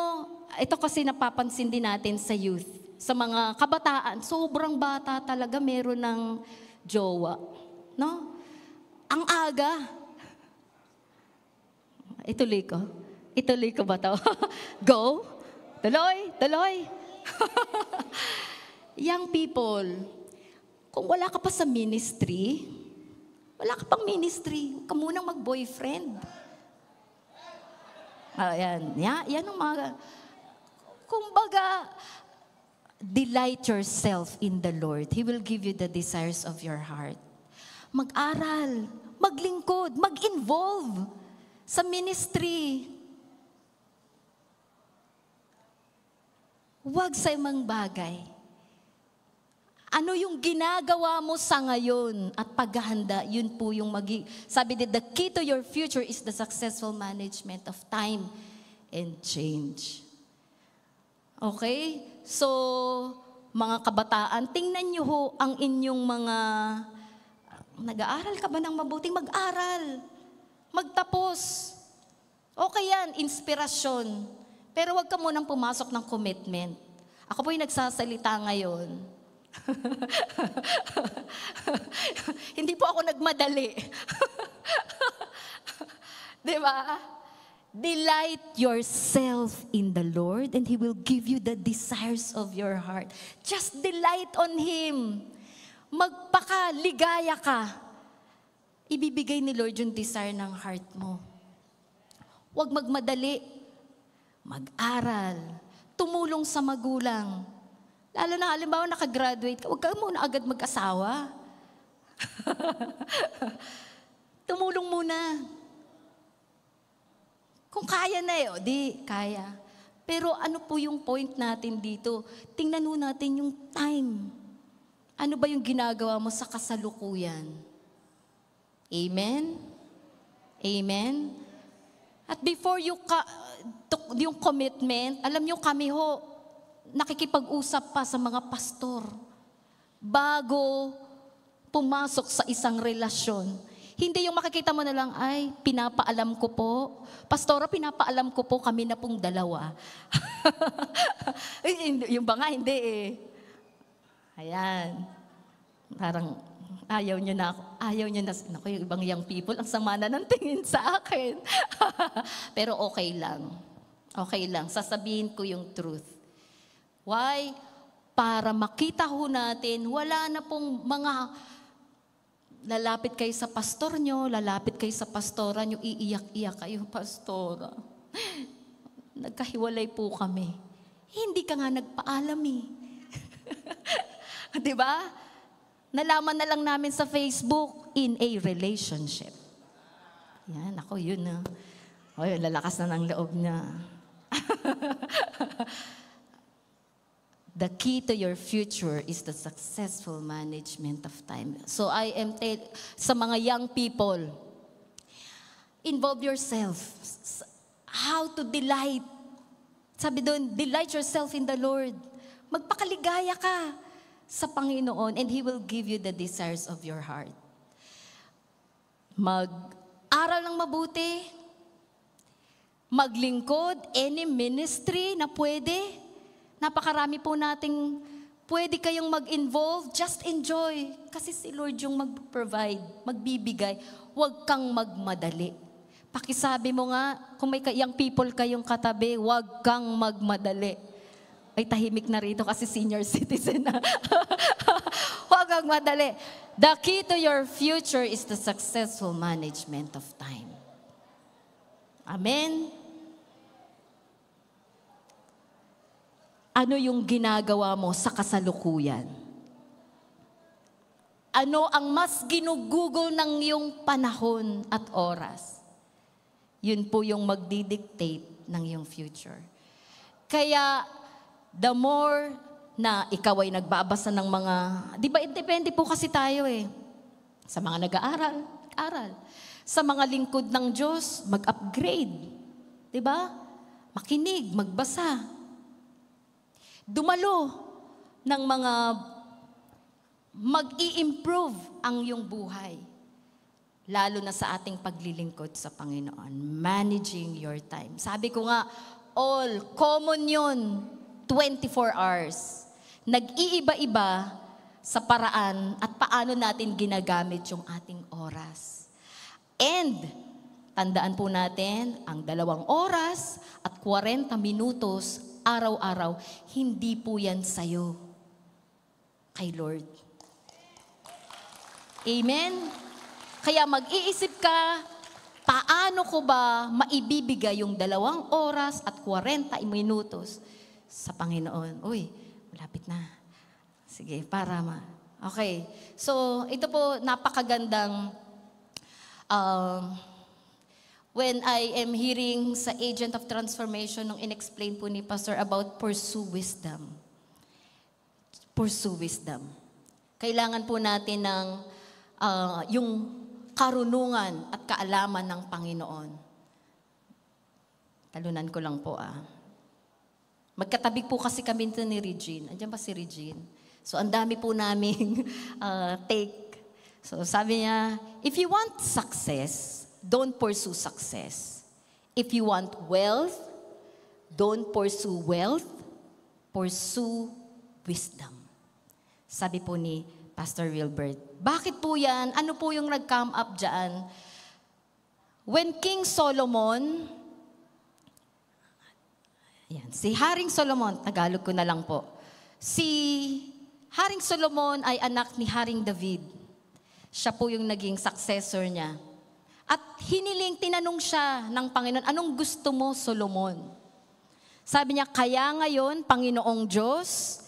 [SPEAKER 1] ito kasi napapansin din natin sa youth, sa mga kabataan, sobrang bata talaga meron ng jowa. No? Ang aga. Ituloy ko ba to? Go? Tuloy. Young people, kung wala ka pa sa ministry, wala ka pang ministry, huwag ka munang mag-boyfriend. Yan ang mga, kumbaga, delight yourself in the Lord. He will give you the desires of your heart. Mag-aral, maglingkod, mag-involve sa ministry. Huwag sa imang bagay. Ano yung ginagawa mo sa ngayon at paghahanda, yun po yung sabi din, the key to your future is the successful management of time and change. Okay? So, mga kabataan, tingnan nyo ho ang inyong mga, nag-aaral ka ba ng mabuting? Mag-aral. Magtapos. Okay yan, inspirasyon. Pero wag ka munang pumasok ng commitment. Ako po yung nagsasalita ngayon. Hindi po ako nagmadali. Diba? Delight yourself in the Lord and He will give you the desires of your heart. Just delight on Him. Magpakaligaya ka. Ibibigay ni Lord yung desire ng heart mo. Huwag magmadali. Mag-aral. Tumulong sa magulang. Lalo na, halimbawa, nakagraduate ka, huwag ka muna agad mag-asawa. Tumulong muna. Kung kaya na o di, kaya. Pero ano po yung point natin dito? Tingnan mo natin yung time. Ano ba yung ginagawa mo sa kasalukuyan? Amen? Amen? At before yung commitment, alam nyo kami ho, nakikipag-usap pa sa mga pastor bago pumasok sa isang relasyon. Hindi yung makikita mo na lang, ay, pinapaalam ko po. Pastora, pinapaalam ko po, kami na pong dalawa. Yung ba nga, hindi eh. Ayan. Parang ayaw nyo na ako. Ayaw nyo na. Naku, yung ibang young people, ang sama na ng tingin sa akin. Pero okay lang. Okay lang. Sasabihin ko yung truth. Why? Para makita ho natin, wala na pong mga lalapit kayo sa pastor nyo, lalapit kayo sa pastora nyo, iiyak-iyak kayo, pastora. Nagkahiwalay po kami. Hindi ka nga nagpaalam eh. Diba? Nalaman na lang namin sa Facebook, in a relationship. Yan, ako yun na. O yun, lalakas na ng loob niya. The key to your future is the successful management of time. So I am sa mga young people, involve yourself. How to delight. Sabi doon, delight yourself in the Lord. Magpakaligaya ka sa Panginoon and He will give you the desires of your heart. Mag-aral ng mabuti. Maglingkod, any ministry na pwede. Napakarami po nating pwede kayong mag-involve, just enjoy. Kasi si Lord yung mag-provide, magbibigay. Huwag kang magmadali. Pakisabi mo nga, kung may young people kayong katabi, huwag kang magmadali. Ay, tahimik na rito kasi senior citizen na. Huwag kang madali. The key to your future is the successful management of time. Amen? Ano yung ginagawa mo sa kasalukuyan? Ano ang mas ginugugol ng iyong panahon at oras? Yun po yung magdidictate ng iyong future. Kaya, the more na ikaw ay nagbabasa ng mga, di ba, depende po kasi tayo eh. Sa mga nag-aaral, aral. Sa mga lingkod ng Diyos, mag-upgrade. Di ba? Makinig, magbasa. Dumalo ng mga mag-i-improve ang iyong buhay. Lalo na sa ating paglilingkod sa Panginoon. Managing your time. Sabi ko nga, all, common yun, 24 hours. Nag-iiba-iba sa paraan at paano natin ginagamit yung ating oras. And, tandaan po natin, ang 2 oras at 40 minutos araw-araw, hindi po yan sa'yo. Kay Lord. Amen? Kaya mag-iisip ka, paano ko ba maibibigay yung 2 oras at 40 minutos sa Panginoon? Uy, malapit na. Sige, para Okay. So, ito po, napakagandang when I am hearing sa Agent of Transformation, nung in-explain po ni Pastor about pursue wisdom. Pursue wisdom. Kailangan po natin ng yung karunungan at kaalaman ng Panginoon. Talunan ko lang po Magkatabi po kasi kami ni Regine. Andiyan pa si Regine. So, ang dami po naming take. So, sabi niya, if you want success, don't pursue success. If you want wealth, don't pursue wealth, pursue wisdom. Sabi po ni Pastor Wilbert. Bakit po yan? Ano po yung nag-come up dyan? When King Solomon, si Haring Solomon, Tagalog ko na lang po. Si Haring Solomon ay anak ni Haring David. Siya po yung naging successor niya. At tinanong siya ng Panginoon, anong gusto mo, Solomon? Sabi niya, kaya ngayon, Panginoong Diyos,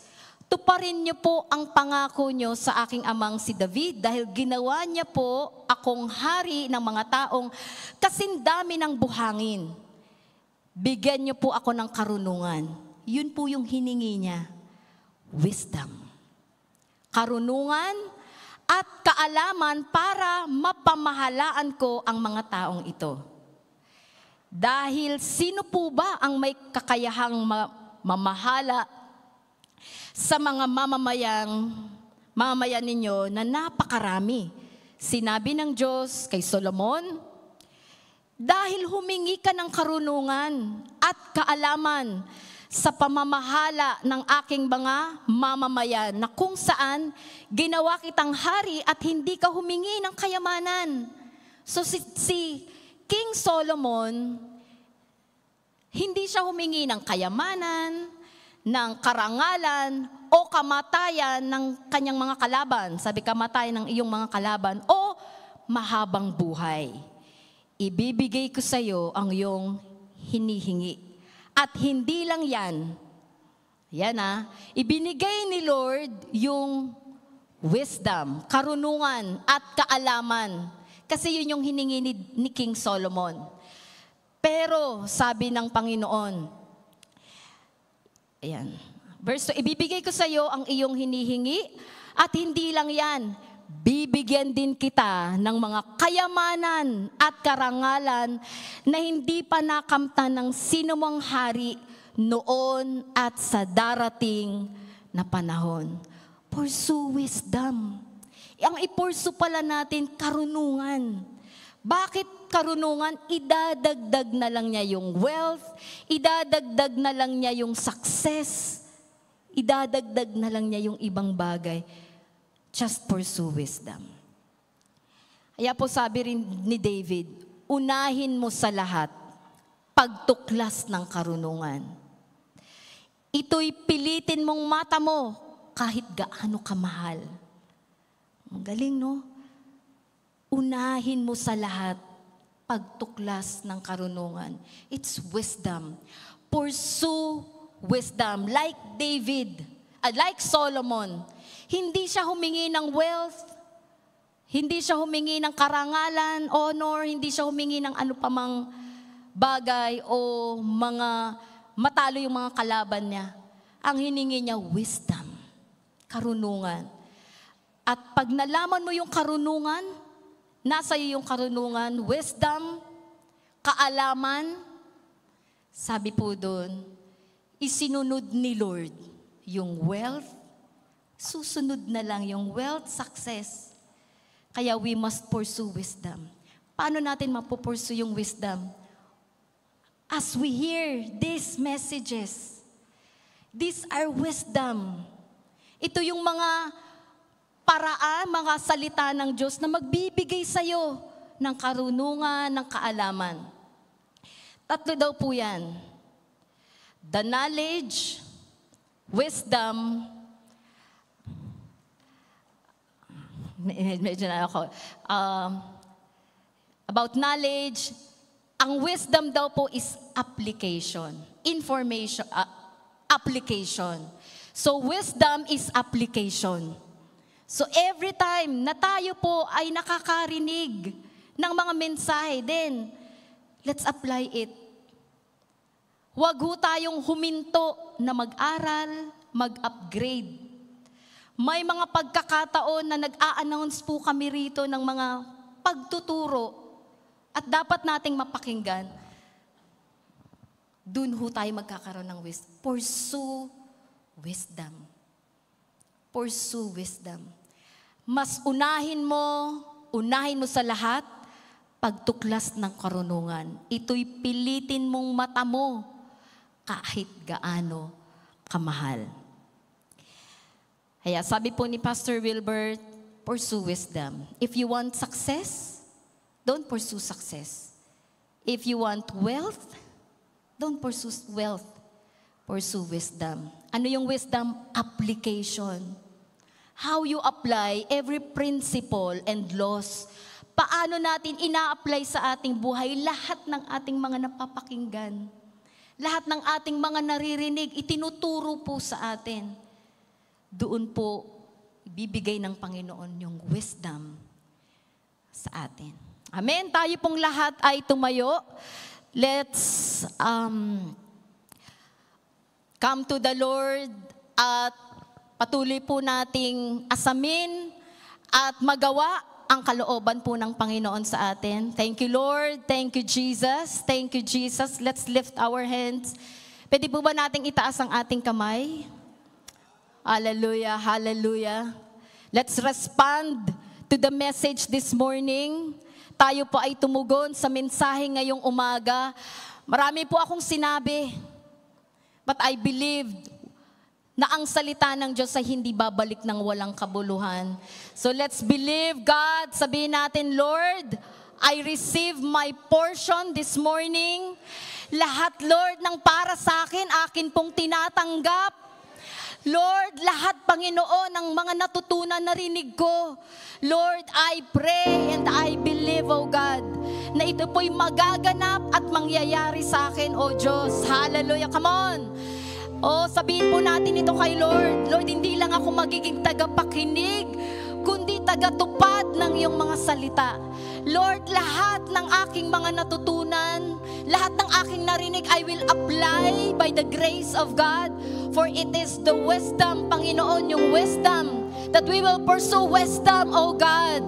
[SPEAKER 1] tuparin niyo po ang pangako niyo sa aking amang si David dahil ginawa niya po akong hari ng mga taong kasindami ng buhangin. bigyan niyo po ako ng karunungan. Yun po yung hiningi niya. Wisdom. Karunungan at kaalaman para mapamahalaan ko ang mga taong ito. Dahil sino po ba ang may kakayahang mamahala sa mga mamamayan ninyo na napakarami? Sinabi ng Diyos kay Solomon, dahil humingi ka ng karunungan at kaalaman sa pamamahala ng aking mga mamamayan na kung saan ginawa kitang hari at hindi ka humingi ng kayamanan. So si King Solomon, hindi siya humingi ng kayamanan, ng karangalan, o kamatayan ng kanyang mga kalaban. Sabi, kamatayan ng iyong mga kalaban, o mahabang buhay. Ibibigay ko sa iyo ang iyong hinihingi. At hindi lang yan. Ibinigay ni Lord yung wisdom, karunungan, at kaalaman. Kasi yun yung hiningi ni King Solomon. Pero sabi ng Panginoon, verse 2, ibibigay ko sa iyo ang iyong hinihingi at hindi lang yan, bibigyan din kita ng mga kayamanan at karangalan na hindi pa nakamtan ng sinumang hari noon at sa darating na panahon. Pursue wisdom. Ang ipursu pala natin, karunungan. Bakit karunungan? Idadagdag na lang niya yung wealth, idadagdag na lang niya yung success, idadagdag na lang niya yung ibang bagay. Just pursue wisdom. Kaya po sabi rin ni David, unahin mo sa lahat, pagtuklas ng karunungan. Ito'y pilitin mong mata mo kahit gaano kamahal. Ang galing, no? Unahin mo sa lahat, pagtuklas ng karunungan. It's wisdom. Pursue wisdom. Like David, like Solomon, hindi siya humingi ng wealth, hindi siya humingi ng karangalan, honor, hindi siya humingi ng ano pa mang bagay o mga matalo yung mga kalaban niya. Ang hiningi niya, wisdom, karunungan. At pag nalaman mo yung karunungan, nasa iyo yung karunungan, wisdom, kaalaman, sabi po doon, isinunod ni Lord yung wealth, susunod na lang yung wealth, success. Kaya we must pursue wisdom. Paano natin mapupursue yung wisdom? As we hear these messages, these are wisdom. Ito yung mga paraan, mga salita ng Diyos na magbibigay sa iyo ng karunungan, ng kaalaman. Tatlo daw po yan. The knowledge, wisdom, medyo na ako. About knowledge, ang wisdom daw po is application. Information, application. So wisdom is application. So every time na tayo po ay nakakarinig ng mga mensahe, then let's apply it. Huwag ho tayong huminto na mag-aral, mag-upgrade. May mga pagkakataon na nag-a-announce po kami rito ng mga pagtuturo at dapat nating mapakinggan. Doon ho tayo magkakaroon ng wisdom. Pursue wisdom. Pursue wisdom. Mas unahin mo sa lahat, pagtuklas ng karunungan. Ito'y pilitin mong mata mo kahit gaano kamahal. Kaya sabi po ni Pastor Wilbert, pursue wisdom. If you want success, don't pursue success. If you want wealth, don't pursue wealth. Pursue wisdom. Ano yung wisdom? Application. How you apply every principle and laws. Paano natin ina-apply sa ating buhay lahat ng ating mga napapakinggan. Lahat ng ating mga naririnig, itinuturo po sa atin. Doon po, ibibigay ng Panginoon yung wisdom sa atin. Amen? Tayo pong lahat ay tumayo. let's come to the Lord at patuloy po nating asamin at magawa ang kalooban po ng Panginoon sa atin. Thank you, Lord. Thank you, Jesus. Thank you, Jesus. Let's lift our hands. Pwede po ba nating itaas ang ating kamay? Hallelujah, hallelujah. Let's respond to the message this morning. Tayo po ay tumugon sa mensahe ngayong umaga. Marami po akong sinabi, but I believe na ang salita ng Diyos ay hindi babalik ng walang kabuluhan. So let's believe God. Sabihin natin, Lord, I receive my portion this morning. Lahat, Lord, ng para sa akin, akin pong tinatanggap. Lord, lahat, Panginoon, ng mga natutunan narinig ko. Lord, I pray and I believe, O God, na ito po'y magaganap at mangyayari sa akin, O Diyos. Hallelujah. Come on. O, sabihin po natin ito kay Lord. Lord, hindi lang ako magiging tagapakinig, kundi tagatupad ng iyong mga salita. Lord, lahat ng aking mga natutunan, lahat ng aking narinig, I will apply by the grace of God. For it is the wisdom, Panginoon, yung wisdom, that we will pursue wisdom, O God.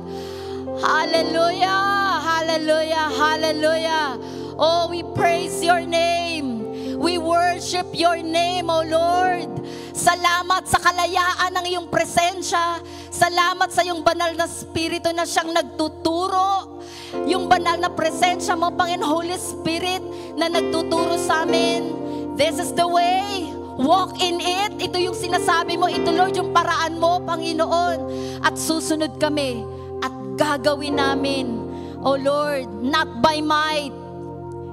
[SPEAKER 1] Hallelujah, hallelujah, hallelujah. Oh, we praise your name. We worship your name, O Lord. Salamat sa kalayaan ng iyong presensya. Salamat sa iyong banal na Espiritu na siyang nagtuturo. Yung banal na presensya mo, Panginoon, Holy Spirit, na nagtuturo sa amin. This is the way. Walk in it. Ito yung sinasabi mo. Ito, Lord, yung paraan mo, Panginoon. At susunod kami at gagawin namin, O Lord, not by might,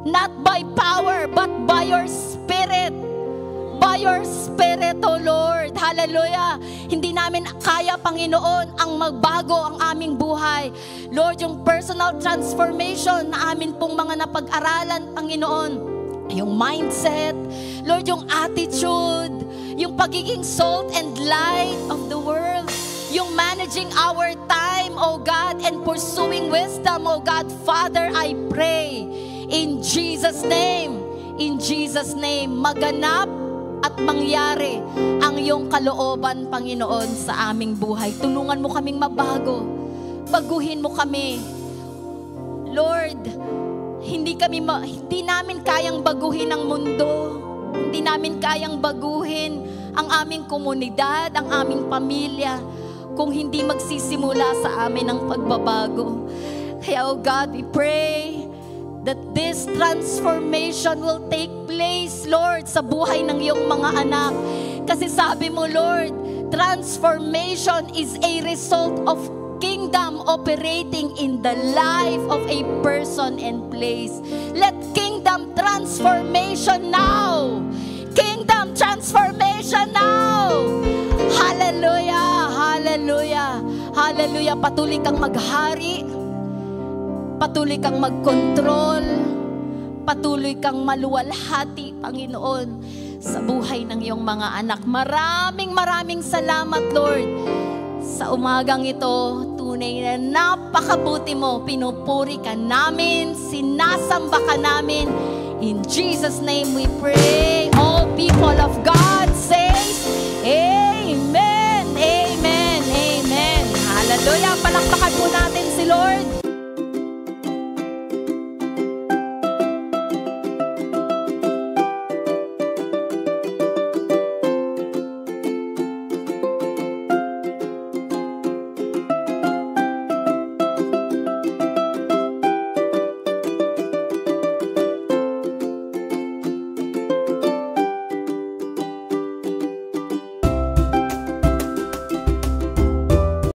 [SPEAKER 1] not by power, but by your Spirit. By your Spirit, O Lord. Hallelujah. Hindi namin kaya, Panginoon, ang magbago ang aming buhay. Lord, yung personal transformation na amin pong mga napag-aralan, Panginoon, yung mindset, Lord, yung attitude, yung pagiging salt and light of the world, yung managing our time, O God, and pursuing wisdom, O God. Father, I pray, in Jesus' name, maganap at mangyari ang iyong kalooban, Panginoon, sa aming buhay. Tulungan mo kaming mabago. Baguhin mo kami. Lord, hindi namin kayang baguhin ang mundo. Hindi namin kayang baguhin ang aming komunidad, ang aming pamilya, kung hindi magsisimula sa amin ang pagbabago. Kaya, oh God, we pray that this transformation will take place, Lord, sa buhay ng iyong mga anak. Kasi sabi mo, Lord, transformation is a result of kingdom operating in the life of a person and place. Let kingdom transformation now. Kingdom transformation now. Hallelujah, hallelujah, hallelujah. Patuloy kang maghari. Patuloy kang magkontrol. Patuloy kang maluwalhati, Panginoon, sa buhay ng iyong mga anak. Maraming salamat, Lord. Sa umagang ito, tunay na napakabuti mo. Pinupuri ka namin, sinasamba ka namin. In Jesus' name we pray. All people of God,